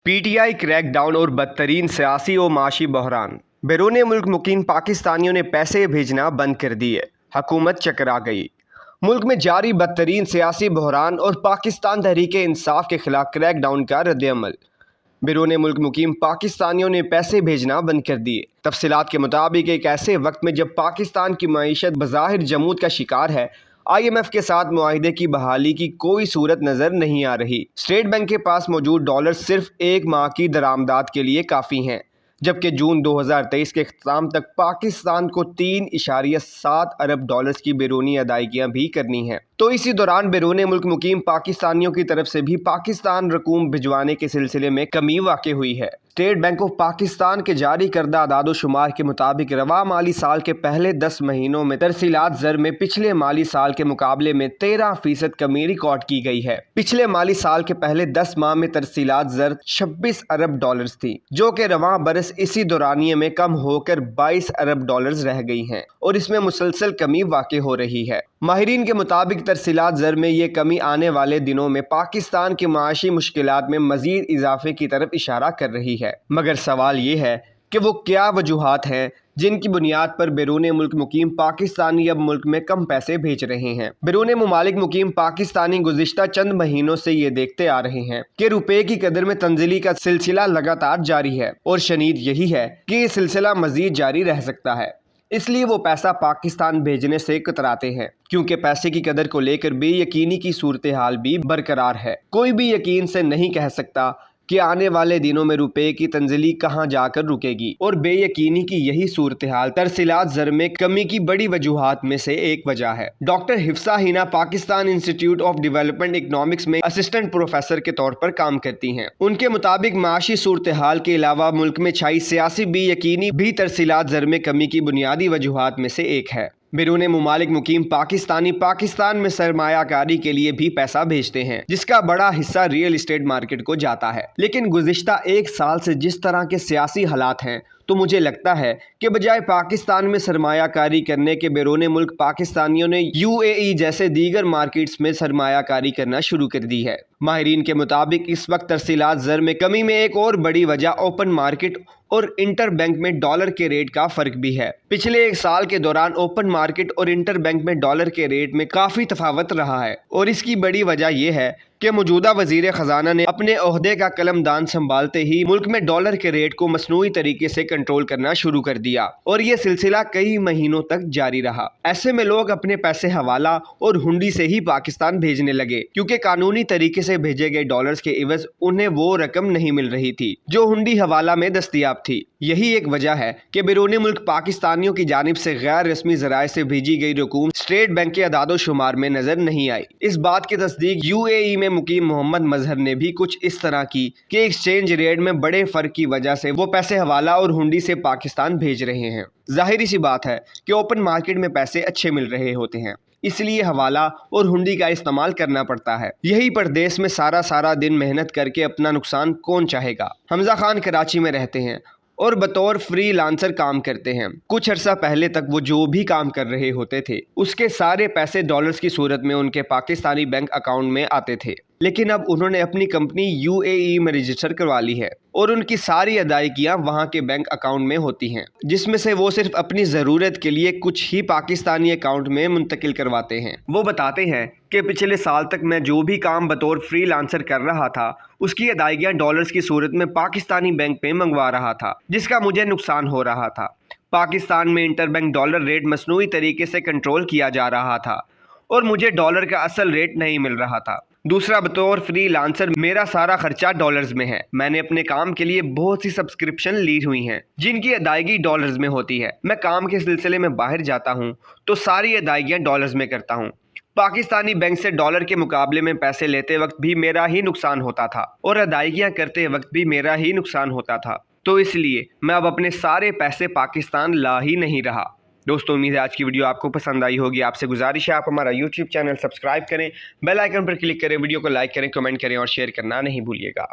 P T I crack down और बदतरीन सियासी और माशी बहरान। बैरून मुल्क मुकीम पाकिस्तानियों ने पैसे भेजना बंद कर दिए, हुकूमत चकरा गई। मुल्क में जारी बदतरीन सियासी बहरान और पाकिस्तान तहरीक इंसाफ के खिलाफ क्रैक डाउन का रद्द-ए-अमल। बैरून मुल्क मुकीम पाकिस्तानियों ने पैसे भेजना बंद कर दिए। तफसीलात के मुताबिक एक ऐसे वक्त में जब पाकिस्तान की मईशत बज़ाहिर जमूद का शिकार है, IMF के साथ मुआहिदे की बहाली की कोई सूरत नज़र नहीं आ रही। स्टेट बैंक के पास मौजूद डॉलर सिर्फ एक माह की दरामदात के लिए काफ़ी हैं, जबकि जून 2023 के अख्ताम तक पाकिस्तान को 3.7 अरब डॉलर्स की बैरूनी अदायगियाँ भी करनी हैं। तो इसी दौरान बैरून मुल्क मुकीम पाकिस्तानियों की तरफ से भी पाकिस्तान रकूम भिजवाने के सिलसिले में कमी वाक़ई हुई है। स्टेट बैंक ऑफ पाकिस्तान के जारी करदा आदाद शुमार के मुताबिक रवा माली साल के पहले 10 महीनों में तरसीलात ज़र में पिछले माली साल के मुकाबले में 13% कमी रिकॉर्ड की गई है। पिछले माली साल के पहले 10 माह में तरसीलात ज़र 26 अरब डॉलर्स थी, जो कि रवा बरस इसी दौरानिये में कम होकर 22 अरब डॉलर्स रह गई हैं और इसमें मुसलसल कमी वाक़ई हो रही है। माहिरीन के मुताबिक तरसीलात ज़र में ये कमी आने वाले दिनों में पाकिस्तान की माशी मुश्किलात में मज़ीद इजाफे की तरफ इशारा कर रही है। मगर सवाल ये है कि वो क्या वजूहात हैं जिनकी बुनियाद पर बैरून मुल्क मुकीम पाकिस्तानी अब मुल्क में कम पैसे भेज रहे हैं। बैरून मुमालिक मुकीम पाकिस्तानी गुज़िश्ता चंद महीनों से ये देखते आ रहे हैं कि रुपए की कदर में तंज़ीली का सिलसिला लगातार जारी है और शनीद यही है कि ये सिलसिला मज़ीद जारी रह सकता है। इसलिए वो पैसा पाकिस्तान भेजने से कतराते हैं, क्योंकि पैसे की कदर को लेकर बेयकीनी की सूरत हाल भी बरकरार है। कोई भी यकीन से नहीं कह सकता कि आने वाले दिनों में रुपए की तंज़ीली कहां जाकर रुकेगी, और बेयकीनी की यही सूरत हाल तरसीलात ज़र में कमी की बड़ी वजूहात में से एक वजह है। Doctor Hifsa Hina Pakistan institute of development economics में असिस्टेंट प्रोफेसर के तौर पर काम करती हैं। उनके मुताबिक माशी सूरत हाल के अलावा मुल्क में छाई सियासी बेयकीनी भी तरसीलात ज़र में कमी की बुनियादी वजूहात में से एक है। बैरून मुमालिक मुकीम पाकिस्तानी पाकिस्तान में सरमायाकारी के लिए भी पैसा भेजते हैं, जिसका बड़ा हिस्सा रियल एस्टेट मार्केट को जाता है। लेकिन गुज़िश्ता एक साल से जिस तरह के सियासी हालात हैं, तो मुझे लगता है कि बजाय पाकिस्तान में सरमायाकारी करने के बैरून मुल्क पाकिस्तानियों ने UAE जैसे दीगर मार्केट्स में सरमायाकारी करना शुरू कर दी है। माहिरीन के मुताबिक इस वक्त तरसीलात ज़र में कमी में एक और बड़ी वजह ओपन मार्केट और इंटर बैंक में डॉलर के रेट का फ़र्क भी है। पिछले एक साल के दौरान ओपन मार्केट और इंटर बैंक में डॉलर के रेट में काफ़ी तफावत रहा है, और इसकी बड़ी वजह यह है कि मौजूदा वज़ीर ख़जाना ने अपने ओहदे का कलमदान संभालते ही मुल्क में डॉलर के रेट को मसनूई तरीके से कंट्रोल करना शुरू कर दिया, और ये सिलसिला कई महीनों तक जारी रहा। ऐसे में लोग अपने पैसे हवाला और हुंडी से ही पाकिस्तान भेजने लगे, क्योंकि कानूनी तरीके से भेजे गए डॉलर्स के इवज़ उन्हें वो रकम नहीं मिल रही थी जो हुंडी हवाला में दस्तयाब थी। यही एक वजह है कि बैरून मुल्क पाकिस्तानियों की जानिब से गैर रस्मी ज़राए से भेजी गई रकूम स्टेट बैंक के अदाद शुमार में नजर नहीं आई। इस बात की तस्दीक UAE में मुकीम मोहम्मद मजहर ने भी कुछ इस तरह की कि एक्सचेंज रेट में बड़े फर्क की वजह से वो पैसे हवाला और हुंडी से पाकिस्तान भेज रहे हैं। जाहिर सी बात है कि ओपन मार्केट में पैसे अच्छे मिल रहे होते हैं, इसलिए हवाला और हुंडी का इस्तेमाल करना पड़ता है। यही परदेश में सारा दिन मेहनत करके अपना नुकसान कौन चाहेगा। हमजा खान कराची में रहते हैं और बतौर फ्री लांसर काम करते हैं। कुछ अर्सा पहले तक वो जो भी काम कर रहे होते थे, उसके सारे पैसे डॉलर्स की सूरत में उनके पाकिस्तानी बैंक अकाउंट में आते थे। लेकिन अब उन्होंने अपनी कंपनी UAE में रजिस्टर करवा ली है और उनकी सारी अदायगियाँ वहाँ के बैंक अकाउंट में होती हैं, जिसमें से वो सिर्फ अपनी ज़रूरत के लिए कुछ ही पाकिस्तानी अकाउंट में मुंतकिल करवाते हैं। वो बताते हैं कि पिछले साल तक मैं जो भी काम बतौर फ्री लांसर कर रहा था, उसकी अदायगियाँ डॉलर्स की सूरत में पाकिस्तानी बैंक पे मंगवा रहा था, जिसका मुझे नुकसान हो रहा था। पाकिस्तान में इंटर बैंक डॉलर रेट मसनूई तरीके से कंट्रोल किया जा रहा था और मुझे डॉलर का असल रेट नहीं मिल रहा था। दूसरा, बतौर फ्री लांसर मेरा सारा खर्चा डॉलर्स में है। मैंने अपने काम के लिए बहुत सी सब्सक्रिप्शन ली हुई हैं, जिनकी अदायगी डॉलर्स में होती है। मैं काम के सिलसिले में बाहर जाता हूँ तो सारी अदायगियाँ डॉलर्स में करता हूँ। पाकिस्तानी बैंक से डॉलर के मुकाबले में पैसे लेते वक्त भी मेरा ही नुकसान होता था और अदायगियाँ करते वक्त भी मेरा ही नुकसान होता था। तो इसलिए मैं अब अपने सारे पैसे पाकिस्तान ला ही नहीं रहा। दोस्तों, उम्मीद है आज की वीडियो आपको पसंद आई होगी। आपसे गुजारिश है आप हमारा YouTube चैनल सब्सक्राइब करें, बेल आइकन पर क्लिक करें, वीडियो को लाइक करें, कमेंट करें और शेयर करना नहीं भूलिएगा।